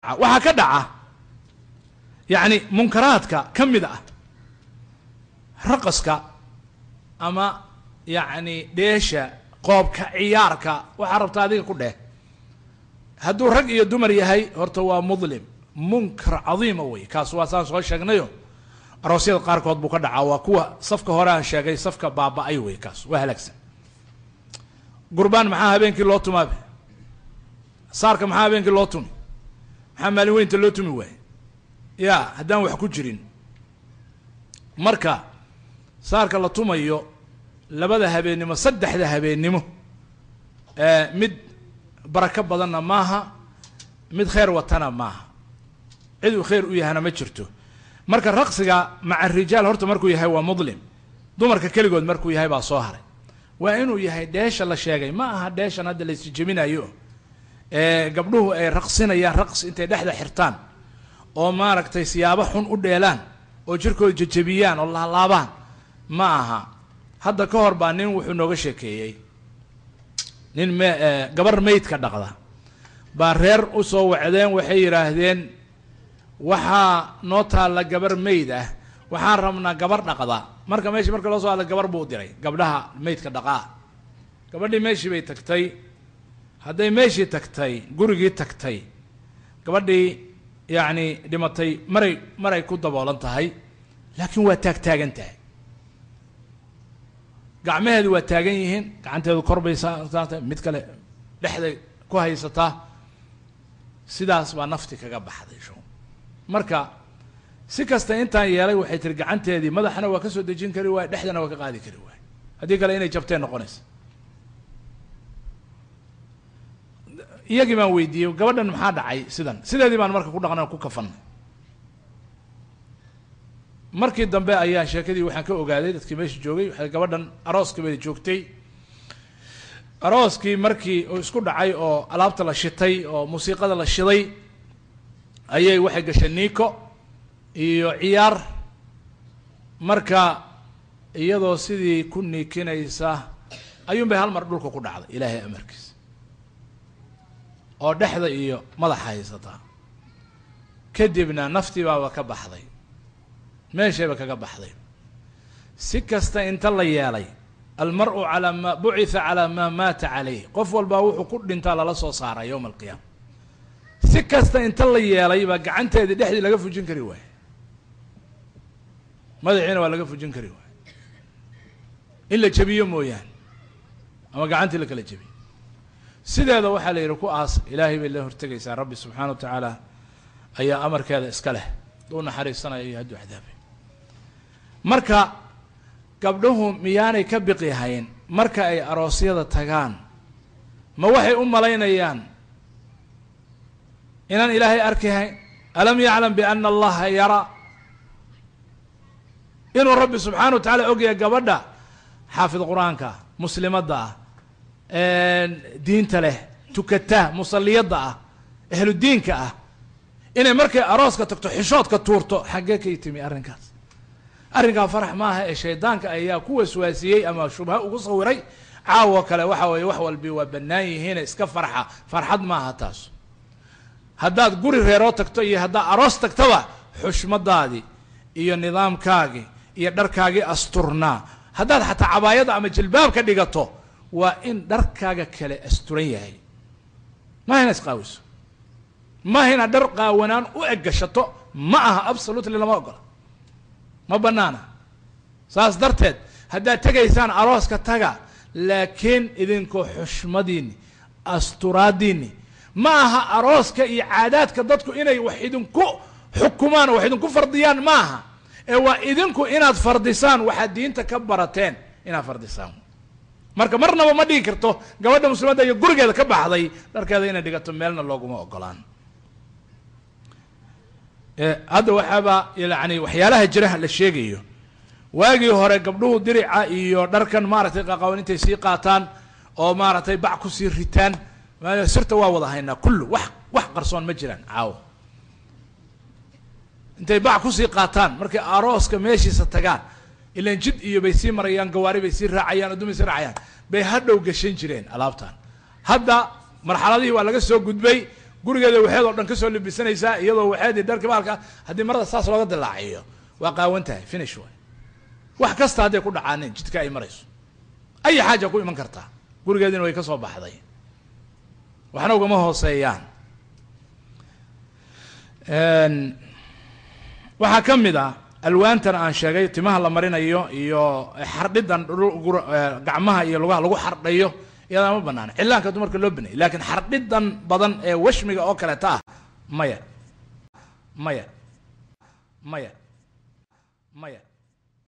waxaa ka dhaca yani munkaraadka ka mid ah raqaska ama yani dheesha qoobka ciyaarka waxaa rabta adiga ku dheh hadduu rag iyo dumar yahay horta waa mudlim munkar cadiima wey kaas waa saan soo sheegnayo aroosyada qaarkood buu ka dhacaa waa kuwa safka hore aan sheegay safka baaba-ay wey kaas waa halaagsan gurbaan maxaa habeenkii loo tumaabe saarka maxaa habeenkii loo tumi maxaa maalin weynta loo tumi waaye ya haddaan wax ku jirin marka saarka la tumayo labada habeennimo saddexda habeennimo mid barako badanna maaha mid khayr watana maaha cid uu khayr u yahana ma jirto marka raqsiga maca rijaal horta markuu yahay waa mudlim dumarka keligood markuu yahay baa soo haray waa inuu yahay dheesha la sheegay ma aha dheeshan hadda la isjeminayo gabdhuhu ay raqsinayaan raqs intay dhexda xirtaan oo maaragtay siyaabo xun u dheelaan oo jirkooda jajabiyaan oo laalaabaan ma aha hadda ka hor baa nin wuxuu nooga sheekeeyey nin gabar maydka dhaqda baa reer u soo wacdeen waxay yidhaahdeen waxaa noo taalla gabar mayd ah waxaan rabnaa gabar dhaqda marka meeshii marka loo soo hadla gabar buu diray gabdhaha maydka dhaqaa gabadhii meeshii bay tagtay hadday meeshii tagtay gurigii tagtay gabadhii yacni dhimatay maray ku daboolan tahay laakiin waa taagan tahay gacmaheedu waa taagan yihiin gacanteedu kor bay saartay mid kale dhexday ku haysataa sidaas baa nafti kaga baxday show marka si kasta intaan yeelay waxay tiri gacanteedii madaxana waa ka soo dejin kari waay dhexdana waa ka qaadi kari waay haddii kale inay jabteen noqonaysa iyagii baan weydiiyey gabadhan maxaa dhacay sideedii baan marka ku dhaqnay ku kafannay markii dambe ayaan sheekadii waxaan ka ogaaday dadkii meesha joogay waxay gabadhan arooskii bay joogtay arooskii markii uu isku dhacay oo alaabta la shitay oo muusiiqada la shiday ayay waxay gashay niiko iyo ciyaar marka iyadoo sidii ku niikinaysa ayuun bay hal mar dhulka ku dhacday ilaahay amarkiisa oo dhexda iyo madaxa haysataa kadibna naftii baaba ka baxday meeshayba kaga baxday si kasta inta la yeelay almar-u calaa maa bucitha calaa maa maata calayh qof walbaa wuxuu ku dhintaa lala soo saaray yowma alqiyaama si kasta inta la yeelay baa gacanteedii dhexdii laga fujin kari waaye madaxiina waa laga fujin kari waaye in la jebiyo mooyaane ama gacantii la kala jebiyo sideeda waxaa la yidhi ku aas ilaahay bay la hortegaysaa rabbi subxaana wa tacaala ayaa amarkeeda iska leh hadduu naxariisanaya iyo hadduu cadaabay marka gabdhuhu miyaanay ka biqi hayn marka ay aroosyada tagaan ma waxay u malaynayaan inaan ilaahay arki hayn alam yaclam biana allaha yaraa inuu rabbi subxaana wa tacaala ogyahay gabadha xaafid qur-aanka muslimadda ah diinta leh tukata musaliyadda ah ahludiinka ah inay markay arooska tagto xishoodka tuurto xaggee kay timi arrinkaas arrinkaa farax maaha ee shaydaanka ayaa ku waswaasiyey ama shubha ugu sawiray caawo kale waxa weeye wax walbi waa bannaan yihiine iska farxad maaha taas haddaad guri reeroo tagto iyo haddaad aroos tagtaba xushmadaadii iyo nidaamkaagii iyo dharkaagii asturnaa haddaad xataa cabaayada ama jilbaab ka dhigato waa in dharkaaga kale asturan yahay maaha ina isqaawiso maaha inaad dhar qaawanaan u eggashato ma aha absolutely lama ogola ma banaana saas darteed haddaad tegaysaan arooska taga laakiin idinkoo xushmadiini asturaadiini ma aha arooska iyo caadaadka dadku inay wax idinku xukumaan oo wax idinku fardiyaan ma aha ee waa idinku inaad fardisaan waxaad diinta ka barateen inaad fardisaan marka marnaba ma dhigi karto gabadha muslimadda iyo gurigeeda ka baxday dharkeeda inay dhigato meelna looguma ogolaan hadda waxaaba yani waxyaalaha jiraha la sheegayo waagii hore gabdhuhu dirica iyo dharkan maaragtay qaqawan intay sii qaataan oo maaragtay bac kusii ritaan sirta waa wada haynaa kullu wax qarsoon ma jiraan caawo intay bac kusii qaataan markay arooska meeshiisa tagaan ilan jid iyo bay sii marayaan gawaari bay sii raacayaan adduumay sii raacayaan bay hadhow gashan jireen alaabtan hadda marxaladihii waa laga soo gudbay gurigeeda waxeed oo dhan ka soo libisanaysaa iyadoo waxeedii dharkii baalka haddii marada saas looga dilaaciyo waa qaawan tahay finish way wax kasta hadday ku dhacaaneen jidka ay marayso ay xaaja ku iman kartaa gurigeedina way ka soo baxday waxna ugama hooseeyaan waxaa ka mid ah alwaantan aan sheegay timaha la marinayo iyo xardhidan gacmaha iyo lugaha lagu xardhayo iyada ma banaana cilaanka dumarka loo baneeyay laakiin xardhidan badan ee washmiga oo kale taa maya maya maya maya